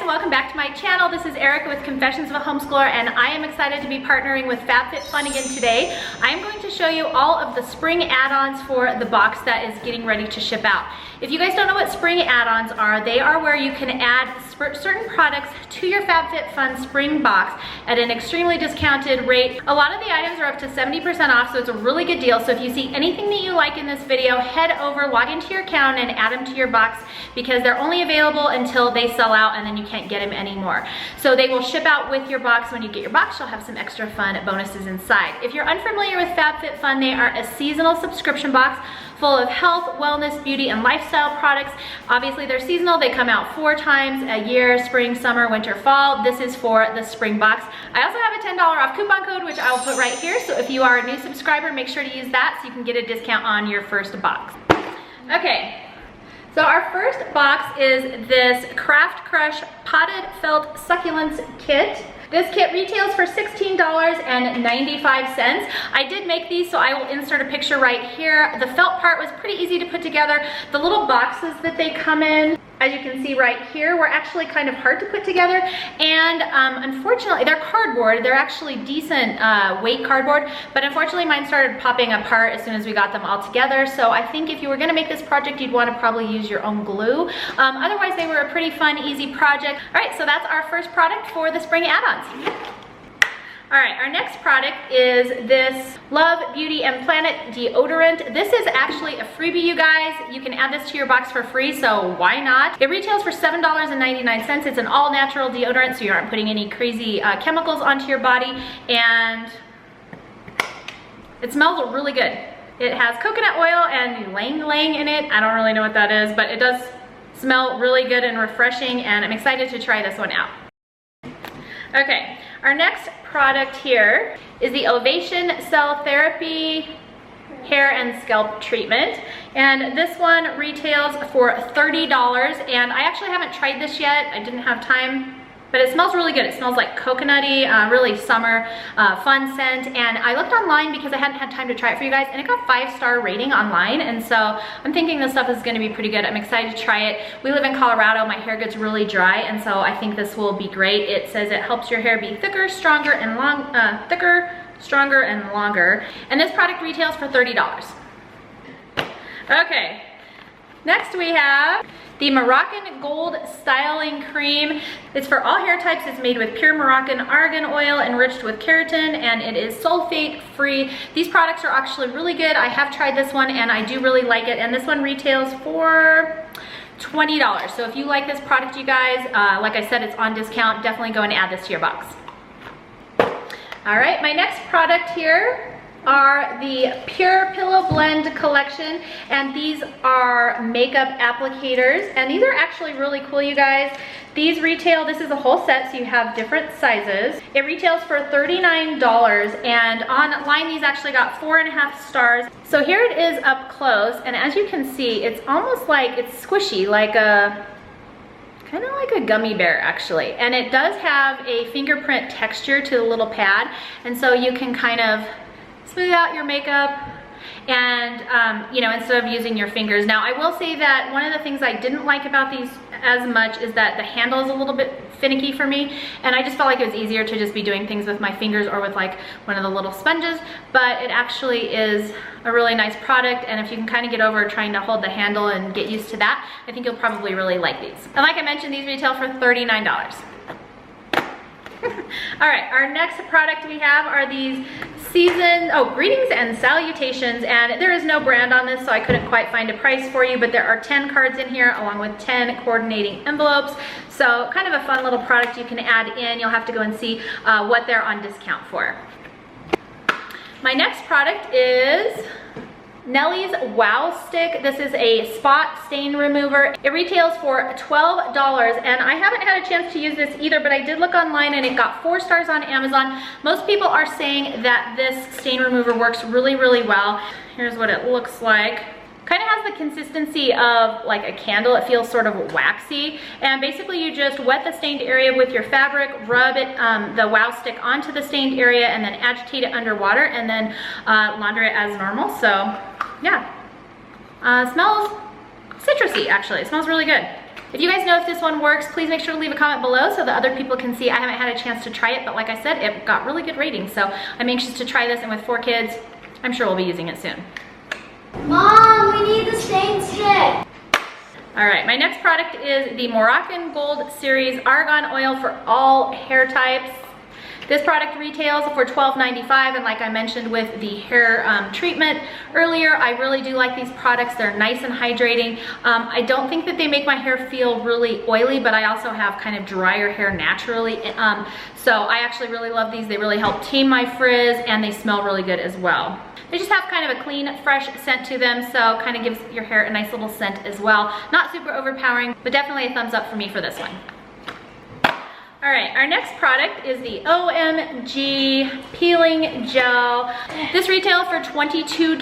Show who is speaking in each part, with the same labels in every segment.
Speaker 1: and welcome back to my channel. This is Erica with Confessions of a Homeschooler, and I am excited to be partnering with FabFitFun again today. I am going to show you all of the spring add-ons for the box that is getting ready to ship out. If you guys don't know what spring add-ons are, they are where you can add certain products to your FabFitFun spring box at an extremely discounted rate. A lot of the items are up to 70% off, so it's a really good deal. So if you see anything that you like in this video, head over, log into your account, and add them to your box, because they're only available until they sell out and then you can't get them anymore. So they will ship out with your box. When you get your box, you'll have some extra fun bonuses inside. If you're unfamiliar with FabFitFun, they are a seasonal subscription box full of health, wellness, beauty, and lifestyle products. Obviously, they're seasonal. They come out 4 times a year: spring, summer, winter, fall. This is for the spring box. I also have a $10 off coupon code, which I'll put right here. So if you are a new subscriber, make sure to use that so you can get a discount on your first box. Okay. So our first box is this Craft Crush Potted Felt Succulents Kit. This kit retails for $16.95. I did make these, so I will insert a picture right here. The felt part was pretty easy to put together. The little boxes that they come in, as you can see right here, were actually kind of hard to put together. And unfortunately, they're cardboard. They're actually decent weight cardboard, but unfortunately mine started popping apart as soon as we got them all together. So I think if you were gonna make this project, you'd wanna probably use your own glue. Otherwise, they were a pretty fun, easy project. All right, so that's our first product for the spring add-ons. All right, our next product is this Love, Beauty, and Planet deodorant. This is actually a freebie, you guys. You can add this to your box for free, so why not? It retails for $7.99. It's an all-natural deodorant, so you aren't putting any crazy chemicals onto your body, and it smells really good. It has coconut oil and ylang-ylang in it. I don't really know what that is, but it does smell really good and refreshing, and I'm excited to try this one out. Okay, our next product here is the Ovation Cell Therapy Hair and Scalp Treatment. And this one retails for $30. And I actually haven't tried this yet. I didn't have time, but it smells really good. It smells like coconutty, really summer, fun scent. And I looked online because I hadn't had time to try it for you guys, and it got 5-star rating online. And so I'm thinking this stuff is gonna be pretty good. I'm excited to try it. We live in Colorado. My hair gets really dry, and so I think this will be great. It says it helps your hair be thicker, stronger, and stronger and longer. And this product retails for $30. Okay, next we have the Moroccan Gold Styling Cream. It's for all hair types. It's made with pure Moroccan argan oil enriched with keratin, and it is sulfate free. These products are actually really good. I have tried this one and I do really like it, and this one retails for $20. So if you like this product, you guys, like I said, it's on discount. Definitely go and add this to your box. All right, my next product here are the Pure Pillow Blend collection, and these are makeup applicators, and these are actually really cool, you guys. These retail, this is a whole set, so you have different sizes. It retails for $39, and online these actually got 4.5 stars. So here it is up close, and as you can see, it's almost like it's squishy, like a kind of like a gummy bear actually. And it does have a fingerprint texture to the little pad, and so you can kind of smooth out your makeup and you know, instead of using your fingers. Now I will say that one of the things I didn't like about these as much is that the handle is a little bit finicky for me, and I just felt like it was easier to just be doing things with my fingers or with like one of the little sponges. But it actually is a really nice product, and if you can kind of get over trying to hold the handle and get used to that, I think you'll probably really like these. And like I mentioned, these retail for $39. All right, our next product we have are these greetings and salutations, and there is no brand on this, so I couldn't quite find a price for you, but there are 10 cards in here along with 10 coordinating envelopes. So kind of a fun little product you can add in. You'll have to go and see what they're on discount for. My next product is Nellie's Wow Stick. This is a spot stain remover. It retails for $12, and I haven't had a chance to use this either, but I did look online and it got 4 stars on Amazon. Most people are saying that this stain remover works really, really well. Here's what it looks like. Kind of has the consistency of like a candle. It feels sort of waxy, and basically you just wet the stained area with your fabric, rub it, the Wow Stick onto the stained area, and then agitate it underwater, and then launder it as normal. So yeah, smells citrusy actually. It smells really good. If you guys know if this one works, please make sure to leave a comment below so that other people can see. I haven't had a chance to try it, but like I said, it got really good ratings. So I'm anxious to try this, and with 4 kids, I'm sure we'll be using it soon.
Speaker 2: Mom, we need the stain stick.
Speaker 1: All right, my next product is the Moroccan Gold Series Argan Oil for all hair types. This product retails for $12.95, and like I mentioned with the hair treatment earlier, I really do like these products. They're nice and hydrating. I don't think that they make my hair feel really oily, but I also have kind of drier hair naturally. So I actually really love these. They really help tame my frizz, and they smell really good as well. They just have kind of a clean, fresh scent to them, so kind of gives your hair a nice little scent as well. Not super overpowering, but definitely a thumbs up for me for this one. All right, our next product is the Omg Peeling Gel. This retails for $22,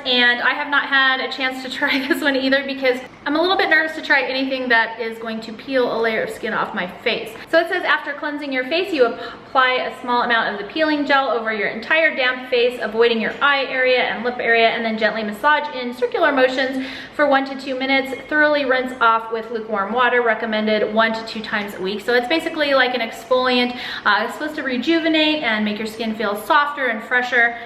Speaker 1: and I have not had a chance to try this one either because I'm a little bit nervous to try anything that is going to peel a layer of skin off my face. So it says after cleansing your face, you apply a small amount of the peeling gel over your entire damp face, avoiding your eye area and lip area, and then gently massage in circular motions for 1 to 2 minutes. Thoroughly rinse off with lukewarm water, recommended 1 to 2 times a week. So it's basically like an exfoliant. It's supposed to rejuvenate and make your skin feel softer and fresher.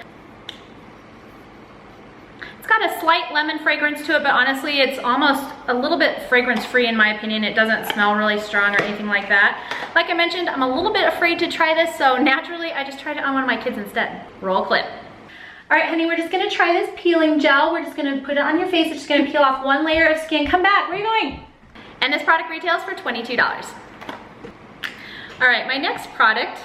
Speaker 1: It's got a slight lemon fragrance to it, but honestly, it's almost a little bit fragrance-free in my opinion. It doesn't smell really strong or anything like that. Like I mentioned, I'm a little bit afraid to try this, so naturally, I just tried it on one of my kids instead. Roll clip. All right, honey, we're just gonna try this peeling gel. We're just gonna put it on your face. It's just gonna peel off 1 layer of skin. Come back, where are you going? And this product retails for $22. All right, my next product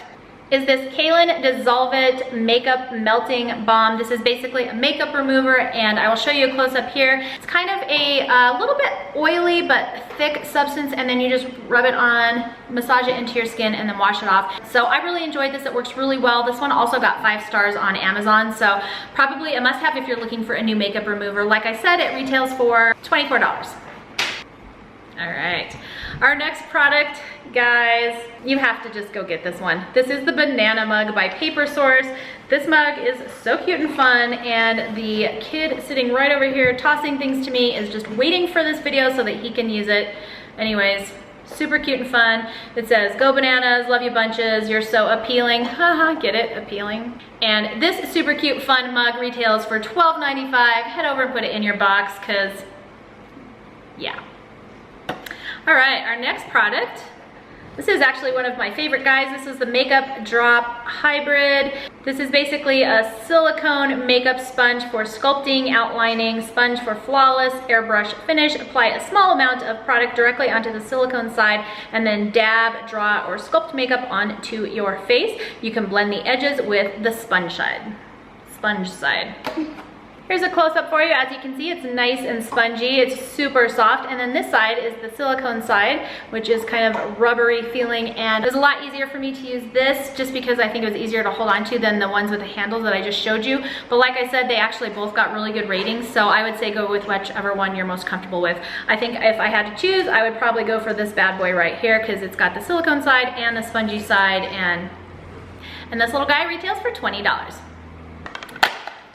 Speaker 1: is this Kaelin Dissolvent Makeup Melting Balm. This is basically a makeup remover, and I will show you a close-up here. It's kind of a little bit oily but thick substance, and then you just rub it on, massage it into your skin, and then wash it off. So I really enjoyed this. It works really well. This one also got 5 stars on Amazon, so probably a must-have if you're looking for a new makeup remover. Like I said, it retails for $24. All right, our next product, guys, you have to just go get this one. This is the banana mug by Paper Source. This mug is so cute and fun, and the kid sitting right over here tossing things to me is just waiting for this video so that he can use it. Anyways, super cute and fun. It says, "Go bananas, love you bunches, you're so appealing." Haha, get it? Appealing. And this super cute fun mug retails for $12.95. Head over and put it in your box, cause yeah. All right, our next product. This is actually one of my favorite, guys. This is the Makeup Drop Hybrid. This is basically a silicone makeup sponge for sculpting, outlining, sponge for flawless airbrush finish. Apply a small amount of product directly onto the silicone side and then dab, draw, or sculpt makeup onto your face. You can blend the edges with the sponge side. Here's a close-up for you. As you can see, it's nice and spongy. It's super soft. And then this side is the silicone side, which is kind of rubbery feeling. And it was a lot easier for me to use this just because I think it was easier to hold on to than the ones with the handles that I just showed you. But like I said, they actually both got really good ratings. So I would say go with whichever one you're most comfortable with. I think if I had to choose, I would probably go for this bad boy right here because it's got the silicone side and the spongy side. And this little guy retails for $20.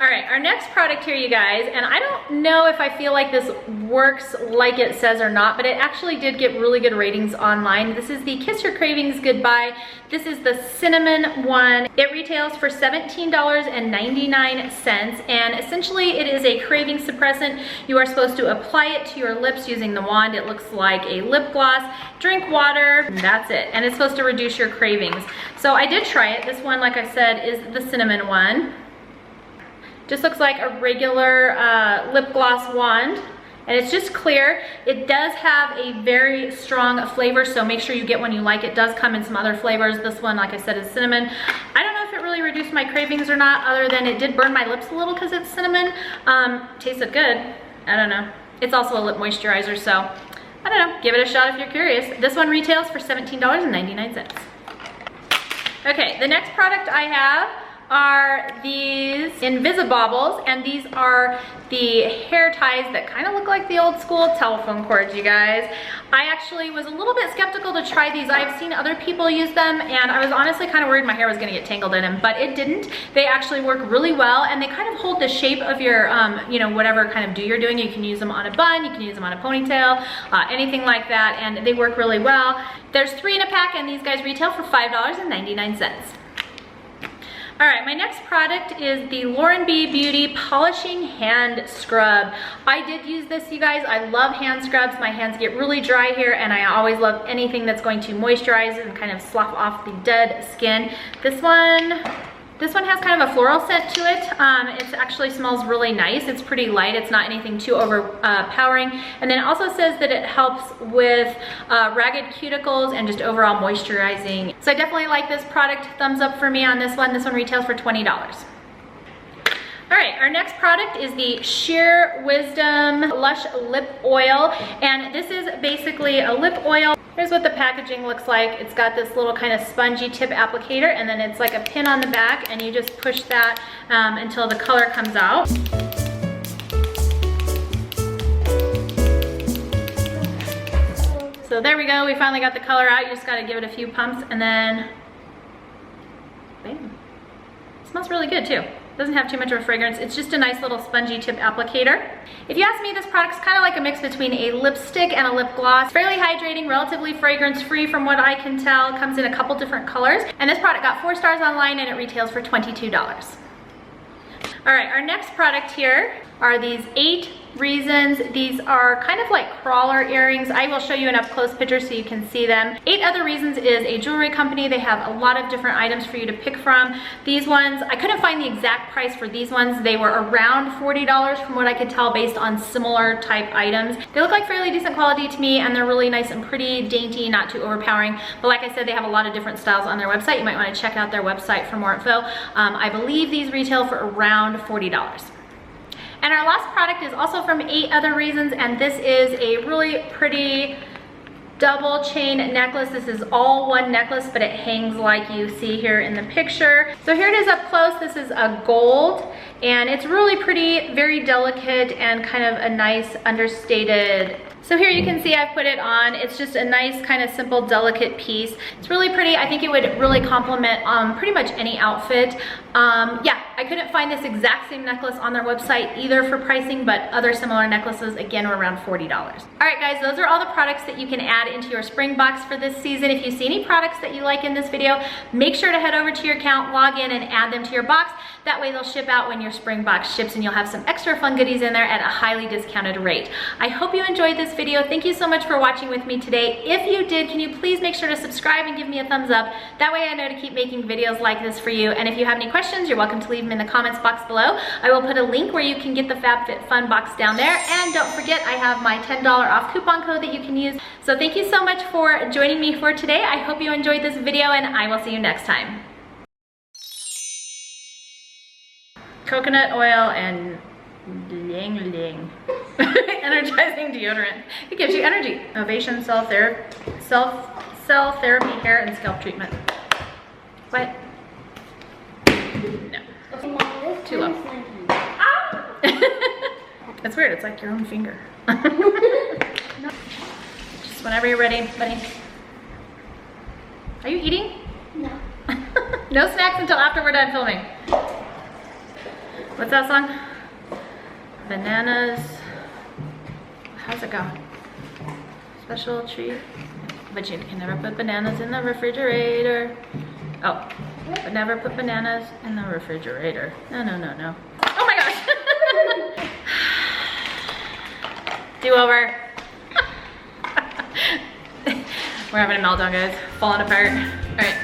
Speaker 1: All right, our next product here, you guys, and I don't know if I feel like this works like it says or not, but it actually did get really good ratings online. This is the Kiss Your Cravings Goodbye. This is the cinnamon one. It retails for $17.99, and essentially it is a craving suppressant. You are supposed to apply it to your lips using the wand. It looks like a lip gloss. Drink water, and that's it. And it's supposed to reduce your cravings. So I did try it. This one, like I said, is the cinnamon one. Just looks like a regular lip gloss wand, and it's just clear. It does have a very strong flavor, so make sure you get one you like. It does come in some other flavors. This one, like I said, is cinnamon. I don't know if it really reduced my cravings or not, other than it did burn my lips a little because it's cinnamon. Tasted good. I don't know. It's also a lip moisturizer, so I don't know. Give it a shot if you're curious. This one retails for $17.99. Okay, the next product I have are these Invisibobbles, and these are the hair ties that kind of look like the old school telephone cords, you guys. I actually was a little bit skeptical to try these. I've seen other people use them, and I was honestly kind of worried my hair was gonna get tangled in them, but it didn't. They actually work really well, and they kind of hold the shape of your, you know, whatever kind of do you're doing. You can use them on a bun, you can use them on a ponytail, anything like that, and they work really well. There's 3 in a pack, and these guys retail for $5.99. All right, my next product is the Lauren B Beauty Polishing Hand Scrub. I did use this, you guys. I love hand scrubs. My hands get really dry here, and I always love anything that's going to moisturize and kind of slough off the dead skin. This one has kind of a floral scent to it. It actually smells really nice. It's pretty light. It's not anything too overpowering. And then it also says that it helps with ragged cuticles and just overall moisturizing. So I definitely like this product. Thumbs up for me on this one. This one retails for $20. All right, our next product is the Sheer Wisdom Lush Lip Oil, and this is basically a lip oil. Here's what the packaging looks like. It's got this little kind of spongy tip applicator, and then it's like a pin on the back, and you just push that until the color comes out. So there we go, we finally got the color out. You just gotta give it a few pumps, and then, bam. It smells really good too. Doesn't have too much of a fragrance. It's just a nice little spongy tip applicator. If you ask me, this product's kind of like a mix between a lipstick and a lip gloss. Fairly hydrating, relatively fragrance-free from what I can tell. Comes in a couple different colors. And this product got 4 stars online, and it retails for $22. All right, our next product here are these 8 Reasons. These are kind of like crawler earrings. I will show you an up-close picture so you can see them. 8 Other Reasons is a jewelry company. They have a lot of different items for you to pick from. These ones, I couldn't find the exact price for these ones. They were around $40 from what I could tell based on similar type items. They look like fairly decent quality to me, and they're really nice and pretty, dainty, not too overpowering. But like I said, they have a lot of different styles on their website. You might want to check out their website for more info. I believe these retail for around $40. And our last product is also from 8 Other Reasons, and this is a really pretty double chain necklace. This is all one necklace, but it hangs like you see here in the picture. So here it is up close. This is a gold, and it's really pretty, very delicate, and kind of a nice understated. So here you can see I've put it on. It's just a nice kind of simple, delicate piece. It's really pretty. I think it would really complement pretty much any outfit. Yeah, I couldn't find this exact same necklace on their website either for pricing, but other similar necklaces, again, were around $40. All right, guys, those are all the products that you can add into your spring box for this season. If you see any products that you like in this video, make sure to head over to your account, log in, and add them to your box. That way they'll ship out when your spring box ships, and you'll have some extra fun goodies in there at a highly discounted rate. I hope you enjoyed this video. Thank you so much for watching with me today. If you did, can you please make sure to subscribe and give me a thumbs up? That way I know to keep making videos like this for you. And if you have any questions, you're welcome to leave them in the comments box below. I will put a link where you can get the FabFitFun box down there. And don't forget, I have my $10 off coupon code that you can use. So thank you so much for joining me for today. I hope you enjoyed this video, and I will see you next time. Coconut oil and bling. Energizing deodorant. It gives you energy. Ovation cell therapy hair and scalp treatment. What? No. Too low. It's weird. It's like your own finger. Just whenever you're ready, buddy. Are you eating?
Speaker 2: No.
Speaker 1: No snacks until after we're done filming. What's that song? Bananas. How's it go? Special treat. But you can never put bananas in the refrigerator. Oh, but never put bananas in the refrigerator. No, no, no, no. Oh my gosh. Do over. We're having a meltdown, guys. Falling apart. All right.